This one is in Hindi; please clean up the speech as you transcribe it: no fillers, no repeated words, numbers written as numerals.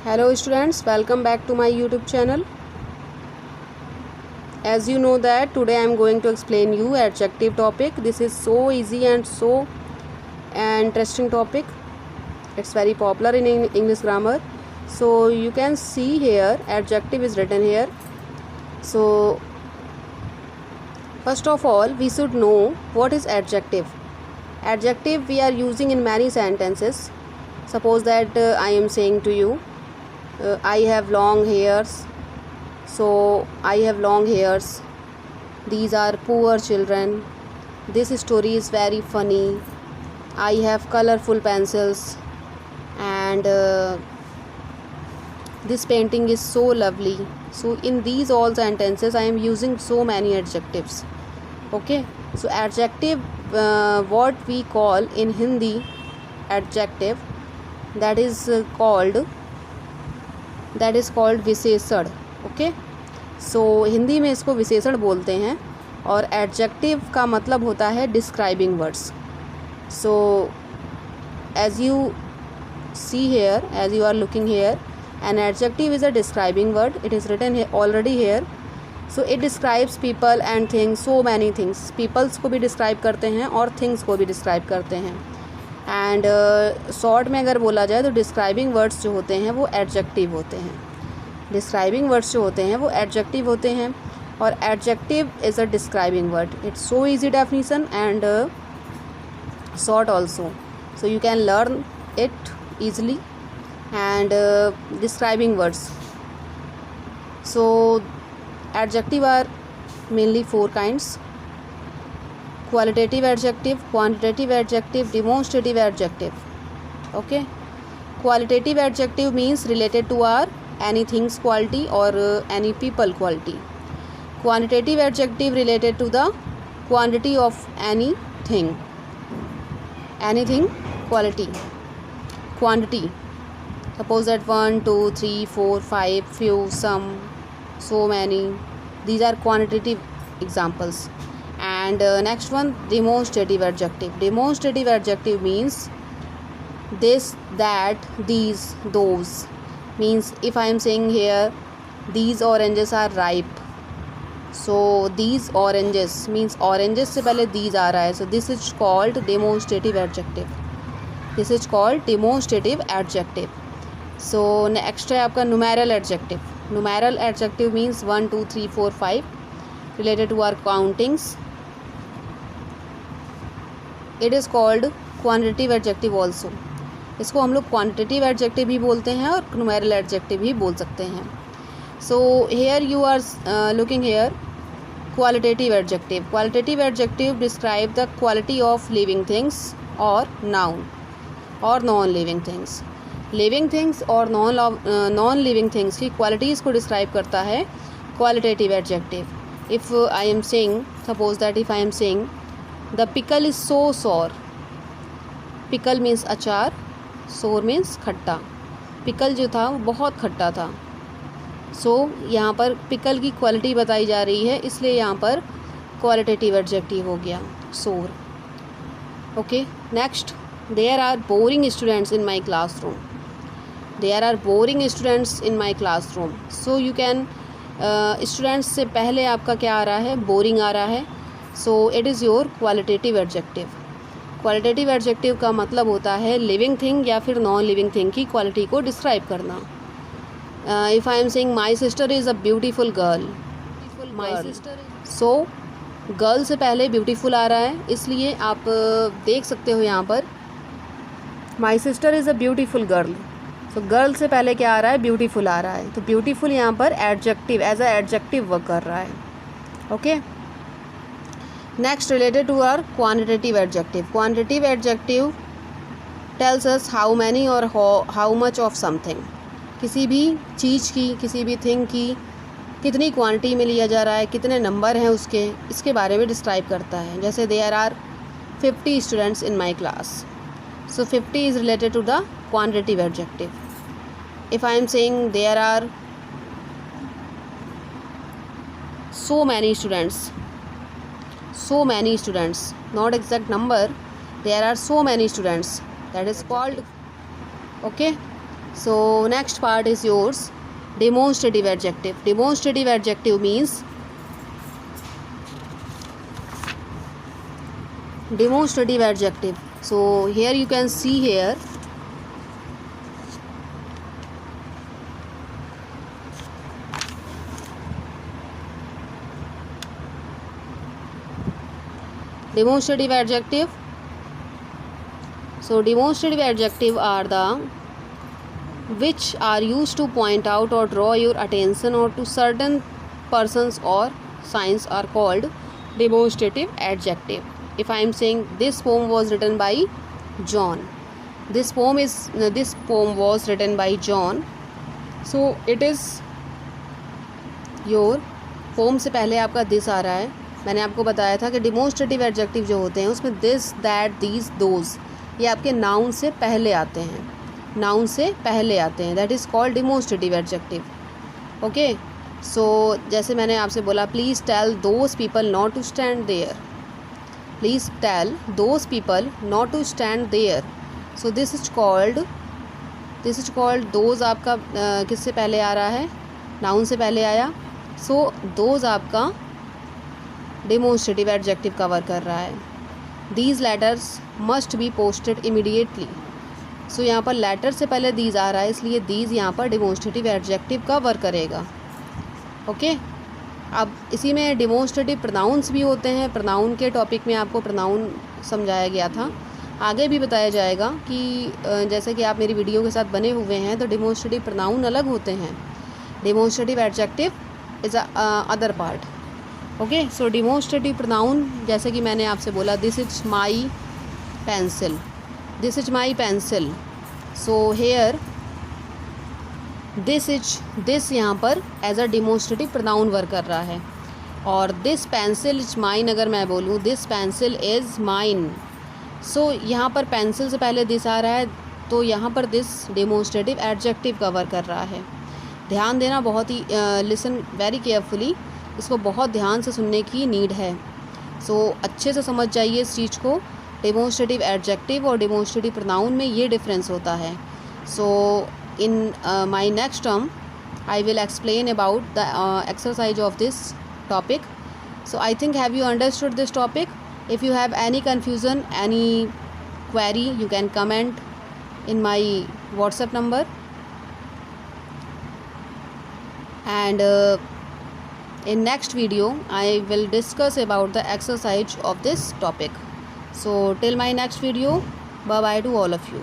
Hello students, welcome back to my YouTube channel. As you know that today I am going to explain you adjective topic. This is so easy and so interesting topic. It's very popular in English grammar. So you can see here adjective is written here. So first of all we should know what is adjective. Adjective we are using in many sentences. Suppose that I am saying to you I have long hairs. So I have long hairs. These are poor children. This story is very funny. I have colorful pencils. And this painting is so lovely. So in these all sentences I am using so many adjectives. Okay. So adjective what we call in Hindi adjective that is called विशेषण. ओके. सो हिंदी में इसको विशेषण बोलते हैं और एडजेक्टिव का मतलब होता है describing words. So as you see here, as you are looking here, an adjective is a describing word. It is written already here. So it describes people and things, so many things. Peoples को भी डिस्क्राइब करते हैं और थिंग्स को भी डिस्क्राइब करते हैं. एंड शॉर्ट में अगर बोला जाए तो डिस्क्राइबिंग वर्ड्स जो होते हैं वो एडजेक्टिव होते हैं. डिस्क्राइबिंग वर्ड्स जो होते हैं वो एडजेक्टिव होते हैं और adjective is a describing word. It's so easy definition and short also. So you can learn it easily. And describing words. So adjective are mainly 4 kinds. Qualitative adjective, quantitative adjective, demonstrative adjective. Okay. Qualitative adjective means related to our anything's quality or any people quality. Quantitative adjective related to the quantity of anything quality, quantity. Suppose that 1 2 3 4 5, few, some, so many. These are quantitative examples. And next one, demonstrative adjective. Demonstrative adjective means this, that, these, those. Means if I am saying here these oranges are ripe, so these oranges means oranges से पहले these आ रहा है. So this is called demonstrative adjective. This is called demonstrative adjective. So next है आपका numeral adjective. Numeral adjective means 1 2 3 4 5 related to our countings. It is called quantitative adjective also. इसको हम लोग क्वांटिटेटिव एडजेक्टिव भी बोलते हैं और न्यूमेरल एडजेक्टिव भी बोल सकते हैं. So here you are looking here qualitative adjective. Qualitative adjective describe the quality of living things और नाउन और non living things. Living things और नॉन लिविंग थिंग्स की क्वालिटीज़ को डिस्क्राइब करता है qualitative adjective. If I am saying, suppose that if I am saying the pickle is so sour. Pickle means अचार, सोर मीन्स खट्टा. पिकल जो था वो बहुत खट्टा था. सो यहाँ पर पिकल की क्वालिटी बताई जा रही है, इसलिए यहाँ पर क्वालिटेटिव एडजेक्टिव हो गया sour. Okay. Next, there are boring students in my classroom. There are boring students in my classroom. So you can students से पहले आपका क्या आ रहा है, बोरिंग आ रहा है. So it is your qualitative adjective. Qualitative adjective का मतलब होता है लिविंग थिंग या फिर नॉन लिविंग थिंग की क्वालिटी को डिस्क्राइब करना. If I am saying my sister is a beautiful girl. My sister. So girl से पहले ब्यूटीफुल आ रहा है, इसलिए आप देख सकते हो यहाँ पर my sister is a beautiful girl. So girl से पहले क्या आ रहा है, ब्यूटीफुल आ रहा है. तो ब्यूटीफुल यहाँ पर adjective as a adjective work कर रहा है. ओके. Next, related to our quantitative adjective. Quantitative adjective tells us how many or how much of something. किसी भी चीज़ की, किसी भी थिंग की कितनी क्वांटिटी में लिया जा रहा है, कितने नंबर हैं उसके, इसके बारे में डिस्क्राइब करता है. जैसे there are 50 students in my class. So 50 is related to the quantitative adjective. If I am saying there are so many students, so many students, not exact number, there are so many students, that is called. Okay. So next part is yours, demonstrative adjective. Demonstrative adjective means demonstrative adjective. So here you can see here demonstrative adjective. So demonstrative adjective are the which are used to point out or draw your attention or to certain persons or signs are called demonstrative adjective. If I am saying this poem was written by John, this poem was written by John, so it is your poem से पहले आपका this आ रहा है. मैंने आपको बताया था कि डिमोन्स्ट्रेटिव एडजेक्टिव जो होते हैं उसमें दिस, दैट, दीज, दोज ये आपके नाउन से पहले आते हैं, नाउन से पहले आते हैं. That is called demonstrative adjective. Okay, so जैसे मैंने आपसे बोला, please tell those people not to stand there. Please tell those people not to stand there. So this is called those आपका किससे पहले आ रहा है, नाउन से पहले आया. सो दोज आपका डिमोन्स्ट्रेटिव एडजेक्टिव कवर कर रहा है. These letters must be posted immediately. So यहाँ पर लेटर से पहले दीज आ रहा है, इसलिए दीज यहाँ पर डिमोन्स्ट्रेटिव एडजेक्टिव कवर करेगा. ओके, अब इसी में डिमोन्स्ट्रेटिव प्रोनाउंस भी होते हैं. प्रोनाउन के टॉपिक में आपको प्रोनाउन समझाया गया था, आगे भी बताया जाएगा कि जैसे कि आप मेरी वीडियो के साथ बने हुए हैं तो डिमोन्स्ट्रेटिव प्रोनाउन अलग होते हैं, demonstrative adjective is other part. Okay, so demonstrative pronoun जैसे कि मैंने आपसे बोला, this is my pencil, this is my pencil. So here this यहाँ पर as a demonstrative pronoun work कर रहा है. और दिस पेंसिल इज माइन अगर मैं बोलूँ, दिस पेंसिल इज़ माइन. सो यहाँ पर पेंसिल से पहले दिस आ रहा है, तो यहाँ पर दिस डिमोन्स्ट्रेटिव एडजेक्टिव कवर कर रहा है. ध्यान देना, बहुत ही लिसन वेरी केयरफुली, इसको बहुत ध्यान से सुनने की नीड है. सो अच्छे से समझ जाइए इस चीज़ को. डिमोन्स्ट्रेटिव एडजेक्टिव और डिमोन्स्ट्रेटिव प्रोनाउन में ये डिफरेंस होता है. So in my next term I will explain about the exercise of this topic. So I think have you understood this topic. If you have any confusion, any query, you can comment in my WhatsApp number. And in next video I will discuss about the exercise of this topic. So till my next video, bye bye to all of you.